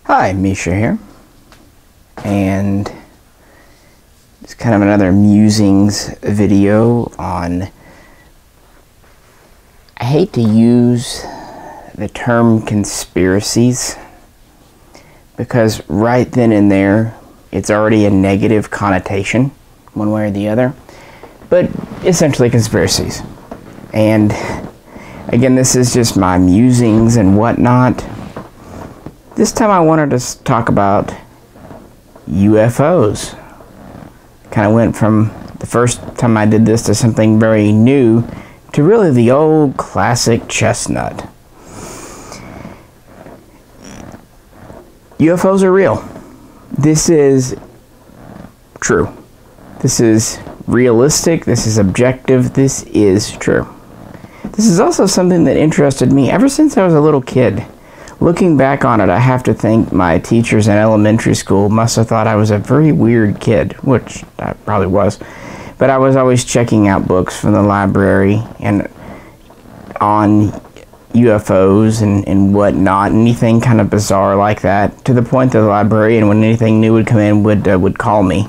Hi, Misha here, and it's kind of another musings video on, I hate to use the term conspiracies, because right then and there, it's already a negative connotation, one way or the other, but essentially conspiracies. And again, this is just my musings and whatnot. This time I wanted to talk about UFOs. Kind of went from the first time I did this to something very new to really the old classic chestnut. UFOs are real. This is true. This is realistic. This is objective. This is true. This is also something that interested me ever since I was a little kid. Looking back on it, I have to think my teachers in elementary school must have thought I was a very weird kid, which I probably was. But I was always checking out books from the library and on UFOs and whatnot, anything kind of bizarre like that, to the point that the librarian, when anything new would come in, would call me.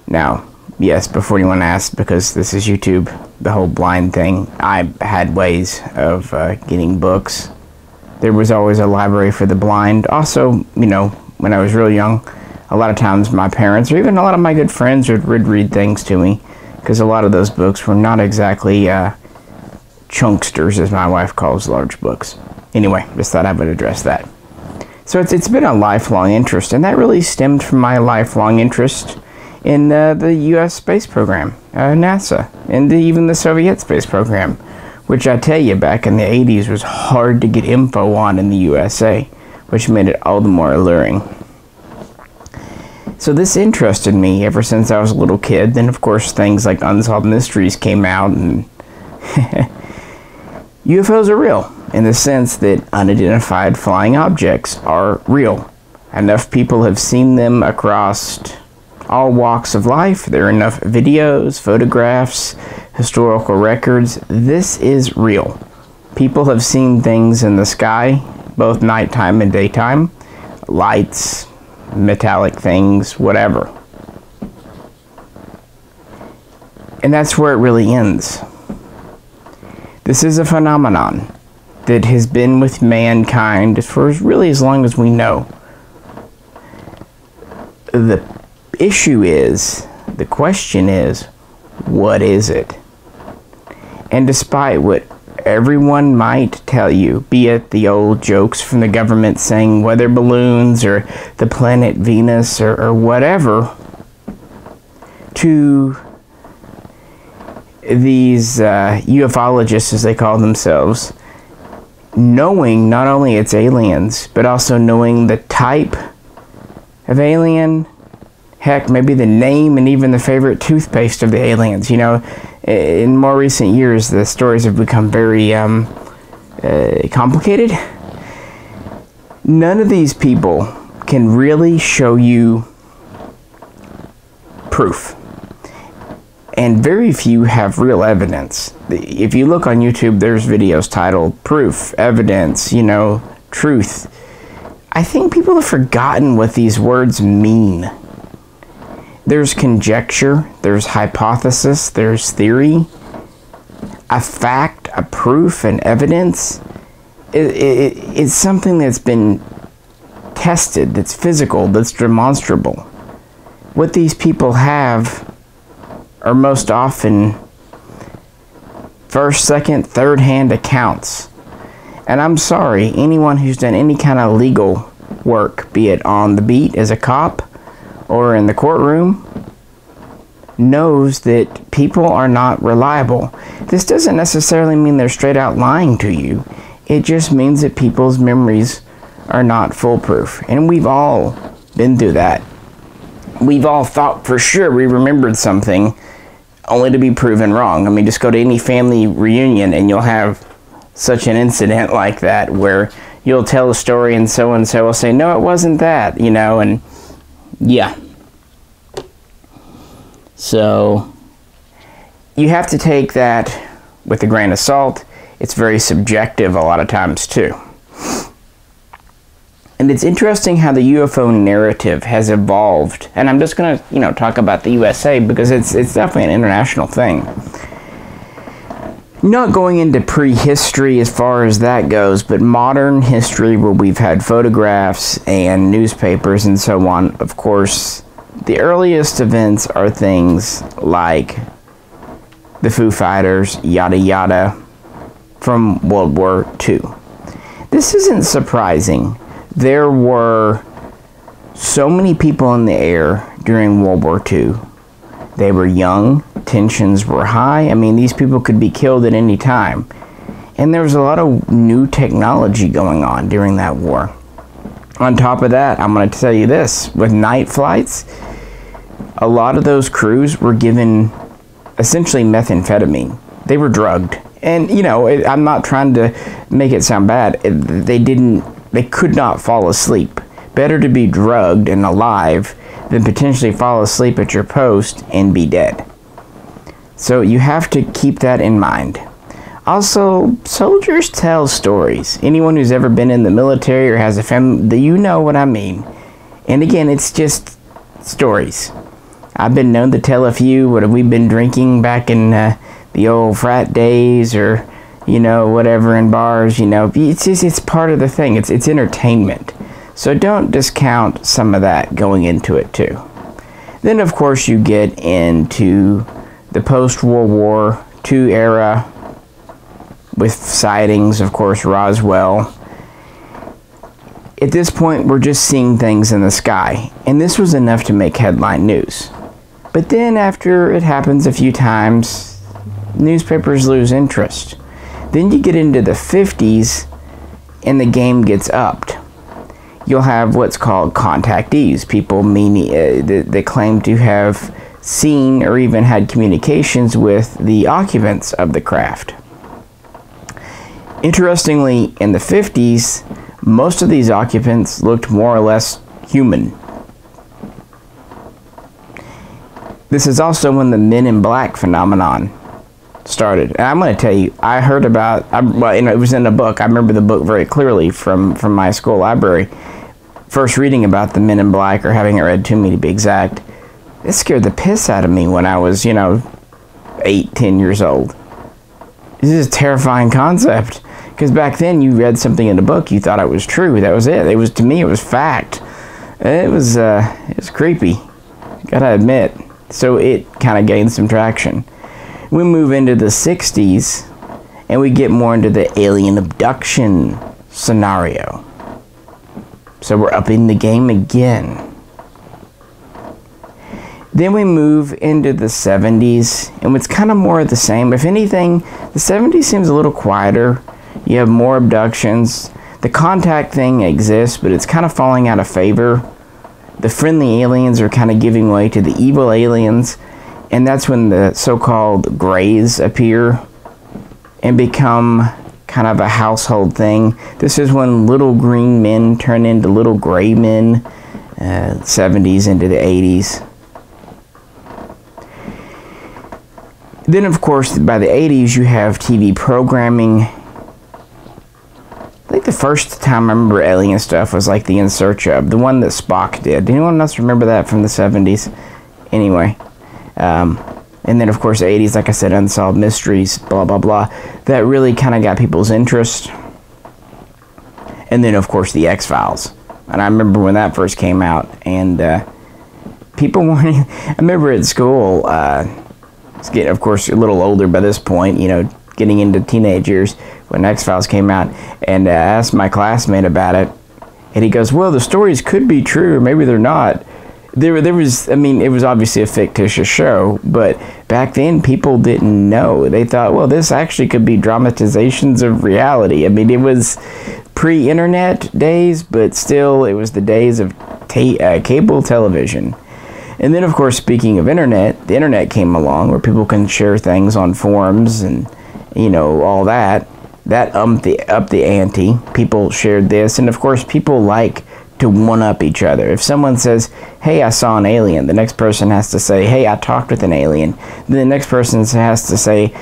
Now, yes, before anyone asks, because this is YouTube, the whole blind thing, I had ways of getting books. There was always a library for the blind. Also, you know, when I was real young, a lot of times my parents, or even a lot of my good friends, would read things to me, because a lot of those books were not exactly chunksters, as my wife calls large books. Anyway, just thought I would address that. So it's been a lifelong interest, and that really stemmed from my lifelong interest in the U.S. space program, NASA, and even the Soviet space program, which I tell you, back in the 80s was hard to get info on in the USA, which made it all the more alluring. So this interested me ever since I was a little kid. Then, of course, things like Unsolved Mysteries came out, and UFOs are real, in the sense that unidentified flying objects are real. Enough people have seen them across all walks of life. There are enough videos, photographs, historical records. This is real. People have seen things in the sky, both nighttime and daytime. Lights, metallic things, whatever. And that's where it really ends. This is a phenomenon that has been with mankind for really as long as we know. The issue is, the question is, what is it? And despite what everyone might tell you, be it the old jokes from the government saying weather balloons or the planet Venus or whatever, to these ufologists, as they call themselves, knowing not only it's aliens, but also knowing the type of alien, heck, maybe the name and even the favorite toothpaste of the aliens. You know, in more recent years, the stories have become very complicated. None of these people can really show you proof. And very few have real evidence. If you look on YouTube, there's videos titled Proof, Evidence, you know, Truth. I think people have forgotten what these words mean. There's conjecture, there's hypothesis, there's theory. A fact, a proof, an evidence. It's something that's been tested, that's physical, that's demonstrable. What these people have are most often first, second, third-hand accounts. And I'm sorry, anyone who's done any kind of legal work, be it on the beat as a cop or in the courtroom, knows that people are not reliable. This doesn't necessarily mean they're straight out lying to you. It just means that people's memories are not foolproof. And we've all been through that. We've all thought for sure we remembered something only to be proven wrong. I mean, just go to any family reunion and you'll have such an incident like that where you'll tell a story and so will say, no, it wasn't that, you know, and yeah. So you have to take that with a grain of salt. It's very subjective a lot of times too. And it's interesting how the UFO narrative has evolved. And I'm just going to, talk about the USA because it's definitely an international thing. Not going into prehistory as far as that goes, but modern history where we've had photographs and newspapers and so on. Of course, the earliest events are things like the Foo Fighters, yada yada, from World War II. This isn't surprising. There were so many people in the air during World War II. They were young, tensions were high. I mean, these people could be killed at any time. And there was a lot of new technology going on during that war. On top of that, I'm going to tell you this. With night flights, a lot of those crews were given essentially methamphetamine. They were drugged. And, I'm not trying to make it sound bad. They could not fall asleep. Better to be drugged and alive than potentially fall asleep at your post and be dead. So you have to keep that in mind. Also, soldiers tell stories. Anyone who's ever been in the military or has a family, you know what I mean. And again, it's just stories. I've been known to tell a few. What have we been drinking back in the old frat days or, whatever in bars, It's part of the thing. It's entertainment. So don't discount some of that going into it too. Then, of course, you get into the post-World War II era with sightings, of course, Roswell. At this point, we're just seeing things in the sky, and this was enough to make headline news. But then after it happens a few times, newspapers lose interest. Then you get into the 50s, and the game gets upped. You'll have what's called contactees, people that claim to have seen or even had communications with the occupants of the craft. Interestingly, in the 50s, most of these occupants looked more or less human. This is also when the Men in Black phenomenon started. And I'm going to tell you, I heard about, it was in a book. I remember the book very clearly from my school library. First reading about the Men in Black, or having it read to me to be exact, it scared the piss out of me when I was, 8, 10 years old. This is a terrifying concept. Because back then, you read something in a book, you thought it was true. That was it. To me, it was fact. It was creepy. Gotta admit. So it kind of gained some traction. We move into the 60s, and we get more into the alien abduction scenario. So we're upping the game again. Then we move into the 70s, and it's kind of more of the same. If anything, the 70s seems a little quieter. You have more abductions. The contact thing exists, but it's kind of falling out of favor. The friendly aliens are kind of giving way to the evil aliens, and that's when the so-called grays appear and become kind of a household thing. This is when little green men turn into little gray men, 70s into the 80s. Then, of course, by the 80s, you have TV programming. I think the first time I remember alien stuff was like the In Search Of, the one that Spock did. Anyone else remember that from the 70s? Anyway. And then, of course, 80s, like I said, Unsolved Mysteries, blah, blah, blah. That really kind of got people's interest. And then, of course, the X-Files. And I remember when that first came out, and people weren't... I remember at school, it's getting, of course, a little older by this point, getting into teenage years, when X-Files came out, and I asked my classmate about it, and he goes, well, the stories could be true, or maybe they're not. There was, it was obviously a fictitious show, but back then people didn't know. They thought, well, this actually could be dramatizations of reality. It was pre-internet days, but still, it was the days of cable television. And then, of course, speaking of internet, the internet came along where people can share things on forums and, all that. That upped the ante. People shared this, and of course, people like to one-up each other. If someone says, hey, I saw an alien, the next person has to say, hey, I talked with an alien. Then the next person has to say,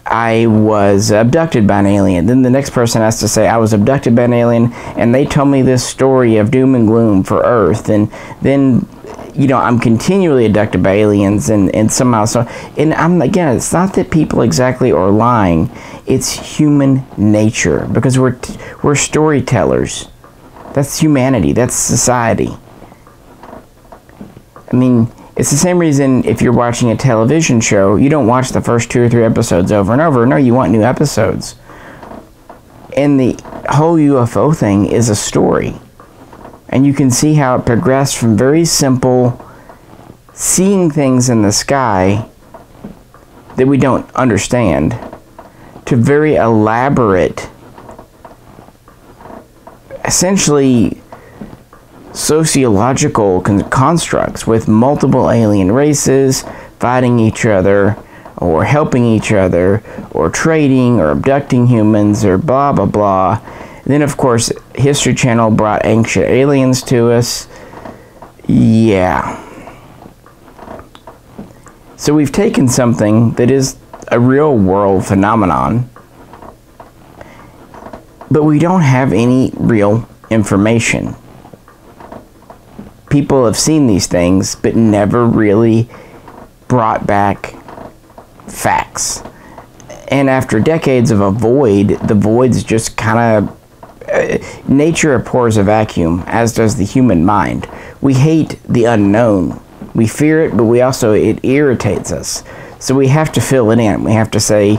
I was abducted by an alien. Then the next person has to say, I was abducted by an alien, and they told me this story of doom and gloom for Earth. And then, you know, I'm continually abducted by aliens, and somehow so. And again, it's not that people exactly are lying. It's human nature, because we're storytellers. That's humanity. That's society. I mean, it's the same reason if you're watching a television show, you don't watch the first 2 or 3 episodes over and over. No, you want new episodes. And the whole UFO thing is a story. And you can see how it progressed from very simple seeing things in the sky that we don't understand to very elaborate, essentially sociological constructs with multiple alien races fighting each other or helping each other or trading or abducting humans or blah blah blah. And then of course History Channel brought ancient aliens to us. Yeah. So we've taken something that is a real world phenomenon, but we don't have any real information. People have seen these things, but never really brought back facts. And after decades of a void, the void's just kind of... nature abhors a vacuum, as does the human mind. We hate the unknown. We fear it, but it irritates us. So we have to fill it in. We have to say,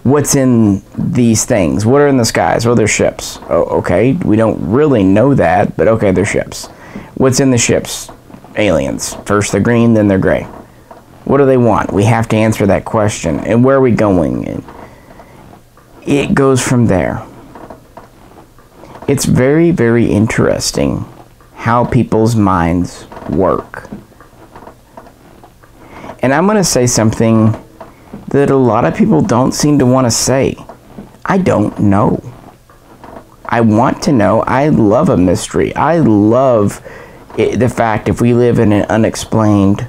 what's in these things? What are in the skies? Well, they're ships. Oh, okay, we don't really know that, but okay, they're ships. What's in the ships? Aliens. First they're green, then they're gray. What do they want? We have to answer that question. And where are we going? And it goes from there. It's very, very interesting how people's minds work. And I'm going to say something that a lot of people don't seem to want to say. I don't know. I want to know. I love a mystery. I love the fact if we live in an unexplained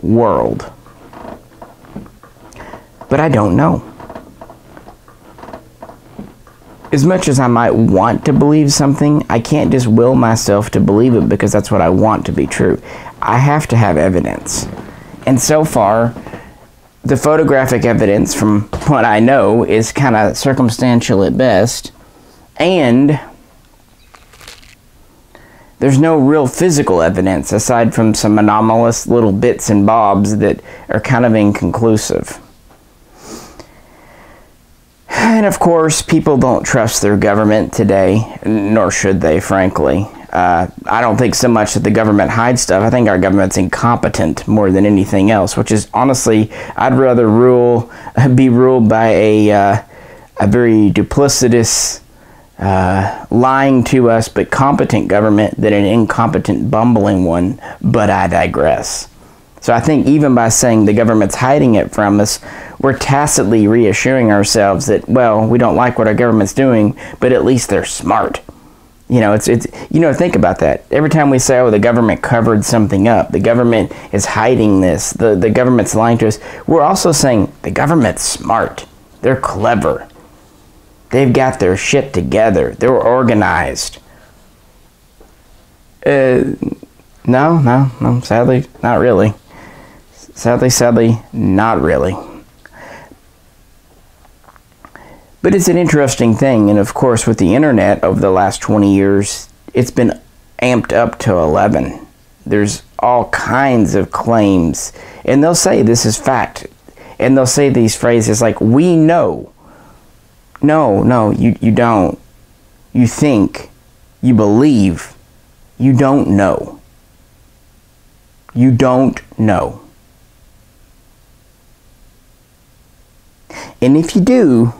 world. But I don't know. As much as I might want to believe something, I can't just will myself to believe it because that's what I want to be true. I have to have evidence. And so far, the photographic evidence, from what I know, is kind of circumstantial at best. And there's no real physical evidence aside from some anomalous little bits and bobs that are kind of inconclusive. And of course, people don't trust their government today, nor should they, frankly. I don't think so much that the government hides stuff. I think our government's incompetent more than anything else, which is honestly, I'd rather be ruled by a very duplicitous, lying to us but competent government than an incompetent, bumbling one, but I digress. So I think even by saying the government's hiding it from us, we're tacitly reassuring ourselves that, well, we don't like what our government's doing, but at least they're smart. You know, think about that. Every time we say, oh, the government covered something up, the government is hiding this, the government's lying to us, we're also saying the government's smart. They're clever. They've got their shit together. They're organized. No, sadly, not really. Sadly, not really. But it's an interesting thing, and of course with the internet over the last 20 years, it's been amped up to 11. There's all kinds of claims, and they'll say this is fact, and they'll say these phrases like, we know. No, you don't. You think. You believe. You don't know. You don't know. And if you do,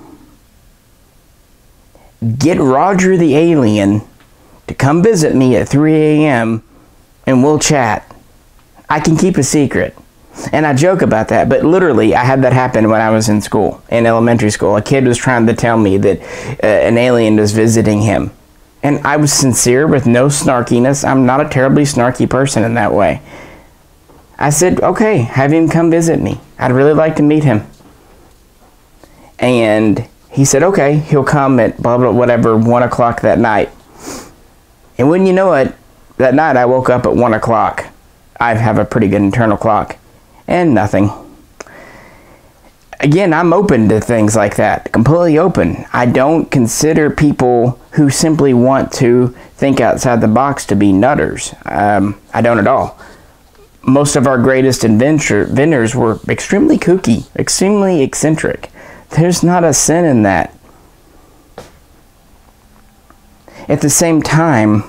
get Roger the alien to come visit me at 3 a.m. and we'll chat. I can keep a secret. And I joke about that, but literally I had that happen when I was in school, in elementary school. A kid was trying to tell me that an alien was visiting him. And I was sincere with no snarkiness. I'm not a terribly snarky person in that way. I said, okay, have him come visit me. I'd really like to meet him. And he said, okay, he'll come at blah, blah, whatever, 1 o'clock that night. And when you know it, that night I woke up at 1 o'clock. I have a pretty good internal clock. And nothing. Again, I'm open to things like that. Completely open. I don't consider people who simply want to think outside the box to be nutters. I don't at all. Most of our greatest inventors were extremely kooky, extremely eccentric. There's not a sin in that. At the same time,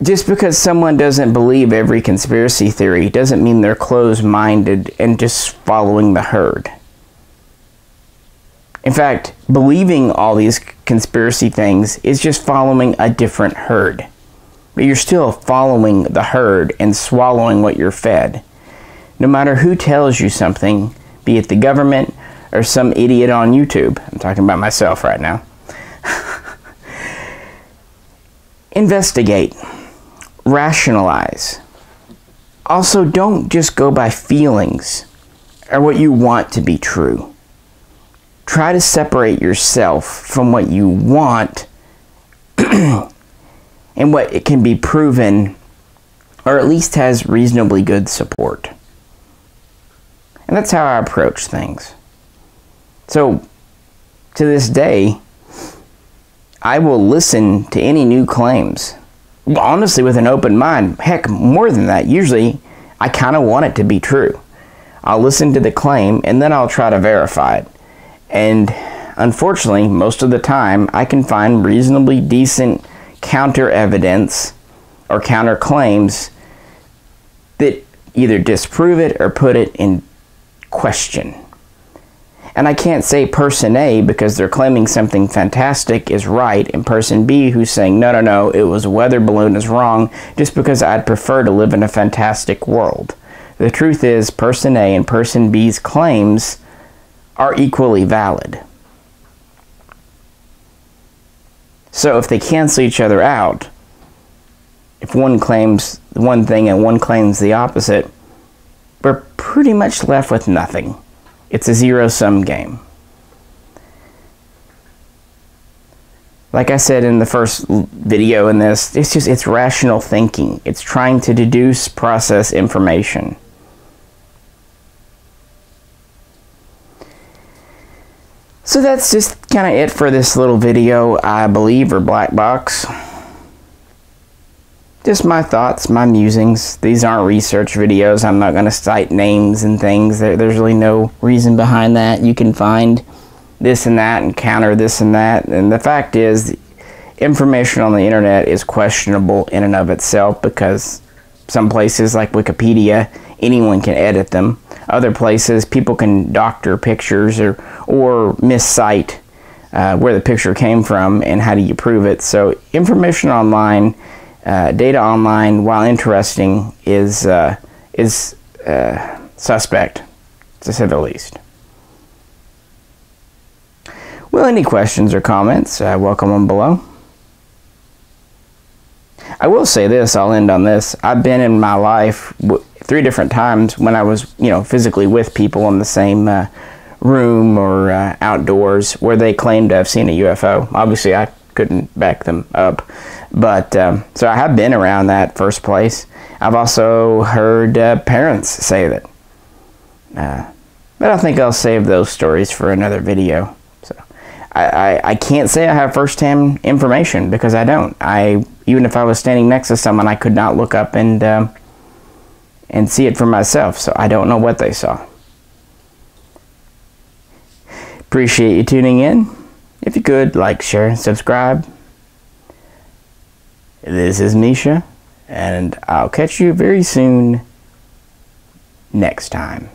just because someone doesn't believe every conspiracy theory doesn't mean they're closed-minded and just following the herd. In fact, believing all these conspiracy things is just following a different herd. But you're still following the herd and swallowing what you're fed. No matter who tells you something, be it the government or some idiot on YouTube. I'm talking about myself right now. Investigate. Rationalize. Also, don't just go by feelings or what you want to be true. Try to separate yourself from what you want and what it can be proven or at least has reasonably good support. And that's how I approach things. So, to this day, I will listen to any new claims. Honestly, with an open mind. Heck, more than that. Usually, I kind of want it to be true. I'll listen to the claim, and then I'll try to verify it. And unfortunately, most of the time, I can find reasonably decent counter evidence or counter claims that either disprove it or put it in question. And I can't say person A, because they're claiming something fantastic, is right, and person B, who's saying, no, no, no, it was a weather balloon, is wrong, just because I'd prefer to live in a fantastic world. The truth is, person A and person B's claims are equally valid. So if they cancel each other out, if one claims one thing and one claims the opposite, we're pretty much left with nothing. It's a zero-sum game. Like I said in the first video in this, it's rational thinking. It's trying to deduce, process information. So that's just kind of it for this little video, I believe, or black box. Just my thoughts, my musings. These aren't research videos. I'm not going to cite names and things. There's really no reason behind that. You can find this and that and counter this and that. And the fact is, information on the internet is questionable in and of itself, because some places like Wikipedia, anyone can edit them. Other places, people can doctor pictures or miscite where the picture came from and how do you prove it. So information online, data online, while interesting, is suspect, to say the least. Well, any questions or comments, welcome them below. I will say this, I'll end on this. I've been in my life 3 different times when I was, physically with people in the same room or outdoors where they claimed to have seen a UFO. Obviously, I couldn't back them up. But, so I have been around that first place. I've also heard parents say that. But I think I'll save those stories for another video. So I can't say I have first-hand information, because I don't. Even if I was standing next to someone, I could not look up and see it for myself. So I don't know what they saw. Appreciate you tuning in. If you could, like, share, and subscribe. This is Misha, and I'll catch you very soon next time.